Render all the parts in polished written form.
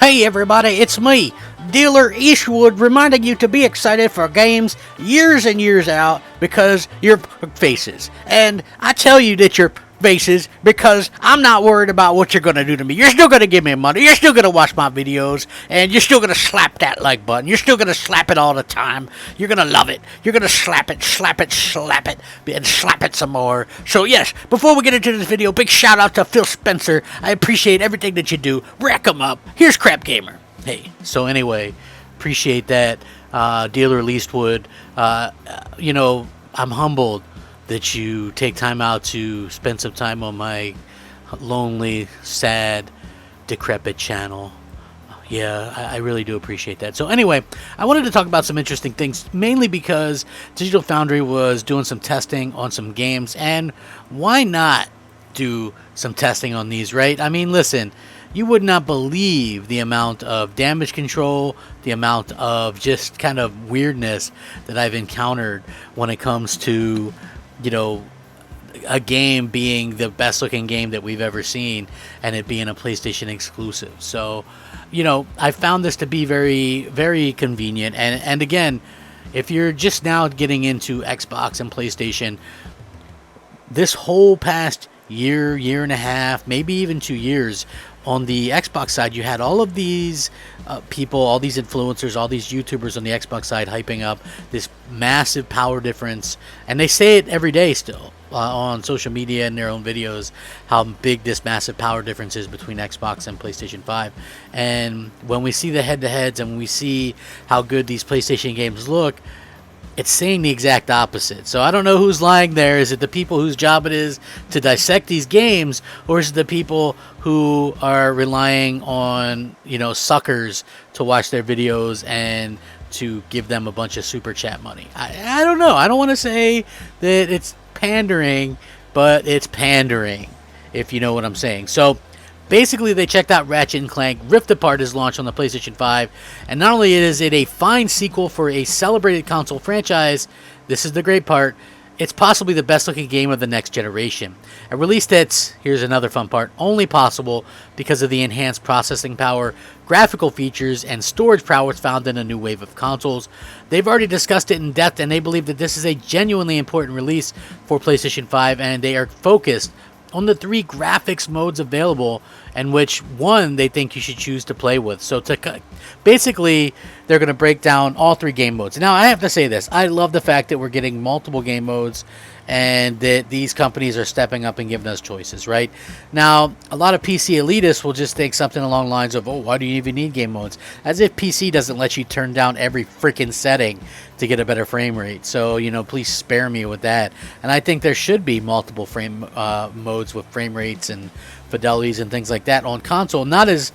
Hey everybody, it's me, Dealer Eastwood, reminding you to be excited for games years and years out because you're faces. And I tell you that you're faces because I'm not worried about what you're going to do to me. You're still going to give me money, you're still going to watch my videos, and you're still going to slap that like button. You're still going to slap it all the time. You're going to love it. You're going to slap it, and slap it some more. So yes, before we get into this video, big shout out to Phil Spencer. I appreciate everything that you do. Rack 'em up. Here's Crapgamer. Hey, so anyway, appreciate that, Dealer Eastwood. I'm humbled that you take time out to spend some time on my lonely, sad, decrepit channel. Yeah, I really do appreciate that. So anyway, I wanted to talk about some interesting things, mainly because Digital Foundry was doing some testing on some games, and why not do some testing on these, right? I mean, listen, you would not believe the amount of damage control, the amount of just kind of weirdness that I've encountered when it comes to, a game being the best looking game that we've ever seen and it being a PlayStation exclusive. So, I found this to be very, very convenient. And again, if you're just now getting into Xbox and PlayStation, this whole past year and a half, maybe even 2 years, on the Xbox side, you had all of these people, all these influencers, all these YouTubers on the Xbox side hyping up this massive power difference. And they say it every day still on social media and their own videos, how big this massive power difference is between Xbox and PlayStation 5. And when we see the head-to-heads and when we see how good these PlayStation games look, it's saying the exact opposite. So I don't know who's lying there. Is it the people whose job it is to dissect these games, or is it the people who are relying on, suckers to watch their videos and to give them a bunch of super chat money? I don't know. I don't want to say that it's pandering, but it's pandering, if you know what I'm saying. So basically, they checked out Ratchet Clank Rift Apart is launched on the PlayStation 5, and not only is it a fine sequel for a celebrated console franchise, this is the great part, it's possibly the best looking game of the next generation. A release that's, here's another fun part, only possible because of the enhanced processing power, graphical features, and storage prowess found in a new wave of consoles. They've already discussed it in depth, and they believe that this is a genuinely important release for PlayStation 5, and they are focused on the 3 graphics modes available, and which one they think you should choose to play with. So basically, they're going to break down all 3 game modes. Now, I have to say this. I love the fact that we're getting multiple game modes and that these companies are stepping up and giving us choices, right? Now, a lot of PC elitists will just think something along the lines of, oh, why do you even need game modes? As if PC doesn't let you turn down every freaking setting to get a better frame rate. So, please spare me with that. And I think there should be multiple frame modes with frame rates and fidelities and things like that on console. Not as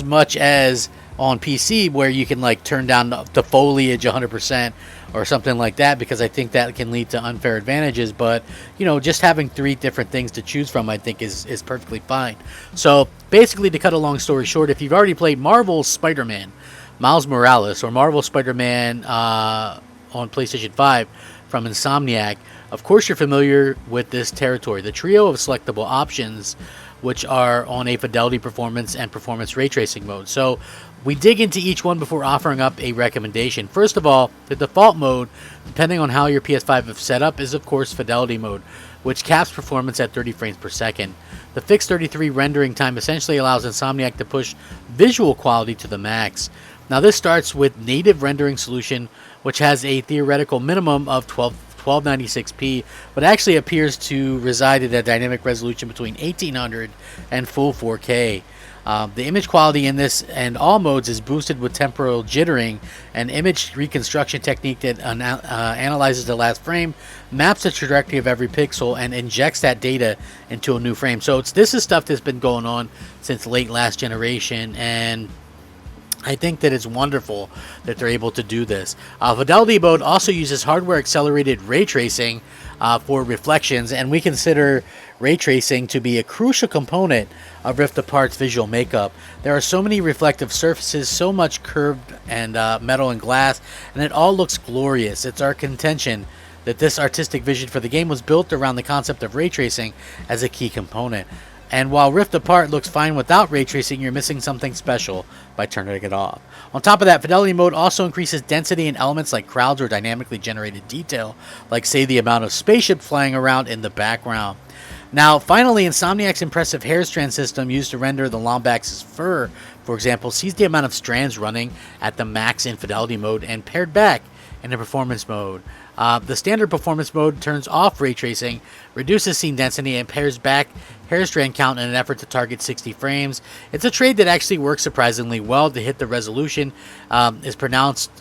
much as on PC, where you can turn down the foliage 100% or something like that, because I think that can lead to unfair advantages. But just having 3 different things to choose from, I think is perfectly fine. So basically, to cut a long story short, if you've already played Marvel's Spider-Man Miles Morales or Marvel Spider-Man on PlayStation 5 from Insomniac, of course you're familiar with this territory, the trio of selectable options, which are on a fidelity, performance, and performance ray tracing mode. So we dig into each one before offering up a recommendation. First of all, the default mode, depending on how your PS5 is set up, is of course fidelity mode, which caps performance at 30 frames per second. The fixed 33 rendering time essentially allows Insomniac to push visual quality to the max. Now this starts with native rendering solution, which has a theoretical minimum of 1296p, but actually appears to reside at a dynamic resolution between 1800 and full 4K. The image quality in this and all modes is boosted with temporal jittering, an image reconstruction technique that analyzes the last frame, maps the trajectory of every pixel, and injects that data into a new frame. So this is stuff that's been going on since late last generation, and I think that it's wonderful that they're able to do this. Fidelity mode also uses hardware accelerated ray tracing for reflections, and we consider ray tracing to be a crucial component of Rift Apart's visual makeup. There are so many reflective surfaces, so much curved and metal and glass, and it all looks glorious. It's our contention that this artistic vision for the game was built around the concept of ray tracing as a key component. And while Rift Apart looks fine without ray tracing, you're missing something special by turning it off. On top of that, Fidelity mode also increases density in elements like crowds or dynamically generated detail, like say the amount of spaceships flying around in the background. Now, finally, Insomniac's impressive hair strand system used to render the Lombax's fur, for example, sees the amount of strands running at the max in Fidelity mode and paired back in the performance mode. The standard performance mode turns off ray tracing, reduces scene density, and pairs back hair strand count in an effort to target 60 frames. It's a trade that actually works surprisingly well to hit the resolution. Is pronounced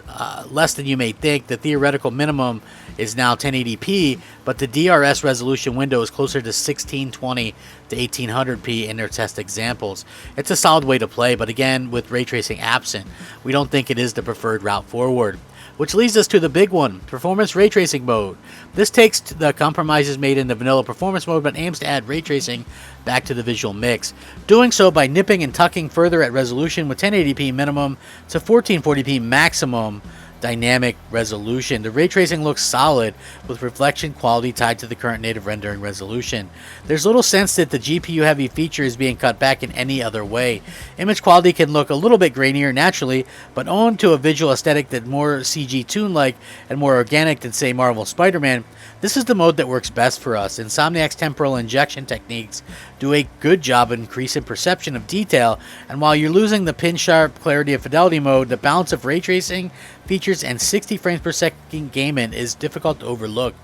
less than you may think. The theoretical minimum is now 1080p, but the DRS resolution window is closer to 1620 to 1800p in their test examples. It's a solid way to play, but again, with ray tracing absent, we don't think it is the preferred route forward. Which leads us to the big one, performance ray tracing mode. This takes the compromises made in the vanilla performance mode but aims to add ray tracing back to the visual mix, doing so by nipping and tucking further at resolution with 1080p minimum to 1440p maximum dynamic resolution. The ray tracing looks solid with reflection quality tied to the current native rendering resolution. There's little sense that the GPU heavy feature is being cut back in any other way. Image quality can look a little bit grainier naturally, but owing to a visual aesthetic that's more CG Toon-like and more organic than say Marvel Spider-Man, this is the mode that works best for us. Insomniac's temporal injection techniques do a good job of increasing perception of detail, and while you're losing the pin-sharp clarity of Fidelity mode, the balance of ray tracing features and 60 frames per second gaming is difficult to overlook.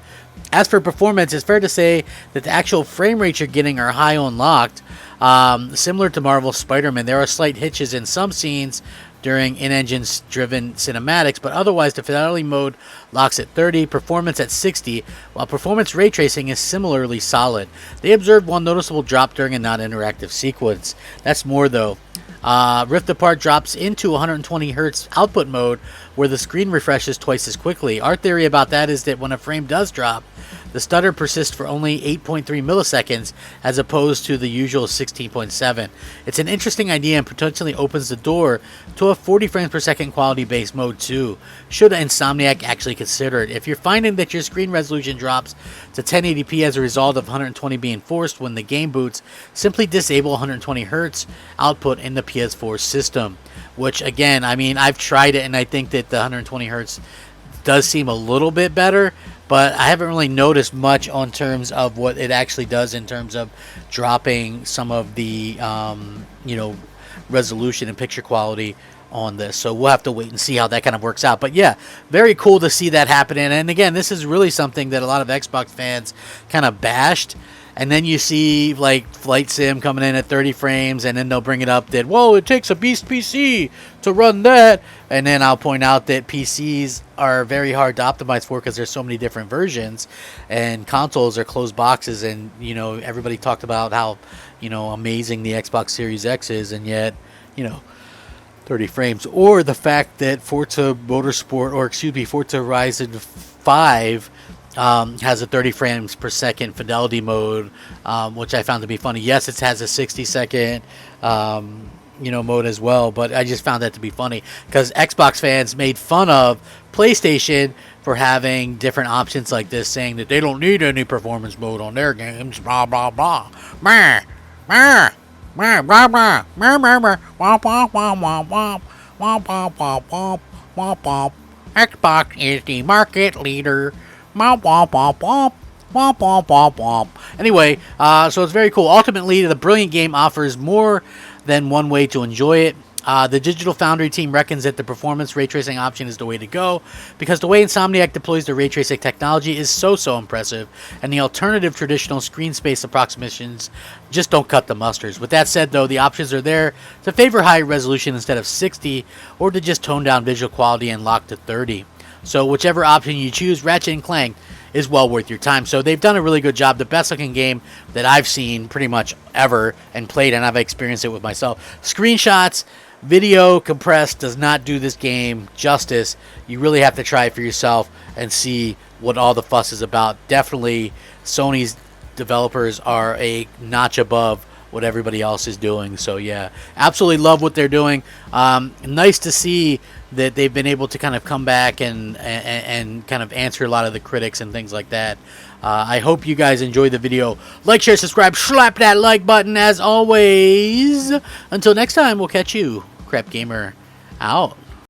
As for performance, it's fair to say that the actual frame rates you're getting are high unlocked. Similar to Marvel Spider-Man, there are slight hitches in some scenes during in-engine driven cinematics, but otherwise the Fidelity mode locks at 30, performance at 60, while performance ray tracing is similarly solid. They observed one noticeable drop during a non-interactive sequence. That's more though. Rift Apart drops into 120Hz output mode where the screen refreshes twice as quickly. Our theory about that is that when a frame does drop, the stutter persists for only 8.3 milliseconds as opposed to the usual 16.7. It's an interesting idea and potentially opens the door to a 40 frames per second quality based mode too, should Insomniac actually consider it. If you're finding that your screen resolution drops to 1080p as a result of 120 being forced when the game boots, simply disable 120Hz output in the PS4 system. Which again, I mean, I've tried it and I think that the 120Hz does seem a little bit better, but I haven't really noticed much on terms of what it actually does in terms of dropping some of the resolution and picture quality on this. So we'll have to wait and see how that kind of works out. But yeah, very cool to see that happening. And again, this is really something that a lot of Xbox fans kind of bashed. And then you see like Flight Sim coming in at 30 frames, and then they'll bring it up that, whoa, it takes a beast PC to run that. And then I'll point out that PCs are very hard to optimize for because there's so many different versions, and consoles are closed boxes. And everybody talked about how amazing the Xbox Series X is, and yet 30 frames. Or the fact that Forza Horizon 5 has a 30 frames per second fidelity mode, which I found to be funny. Yes, it has a 60-second mode as well, but I just found that to be funny because Xbox fans made fun of PlayStation for having different options like this, saying that they don't need any performance mode on their games, blah blah blah. Blah, blah, blah, blah, blah, blah, blah, blah, blah, blah, blah, blah, blah, blah, blah, blah, blah. Xbox is the market leader. Anyway, so it's very cool. Ultimately, the brilliant game offers more than one way to enjoy it. The Digital Foundry team reckons that the performance ray tracing option is the way to go because the way Insomniac deploys the ray tracing technology is so impressive, and the alternative traditional screen space approximations just don't cut the mustard. With that said, though, the options are there to favor high resolution instead of 60, or to just tone down visual quality and lock to 30. So whichever option you choose, Ratchet Clank is well worth your time. So they've done a really good job. The best looking game that I've seen pretty much ever and played, and I've experienced it with myself. Screenshots, video compressed does not do this game justice. You really have to try it for yourself and see what all the fuss is about. Definitely Sony's developers are a notch above what everybody else is doing. So yeah, absolutely love what they're doing. Nice to see that they've been able to kind of come back and kind of answer a lot of the critics and things like that. I hope you guys enjoyed the video. Like, share, subscribe, slap that like button as always. Until next time, we'll catch you. Crap Gamer out.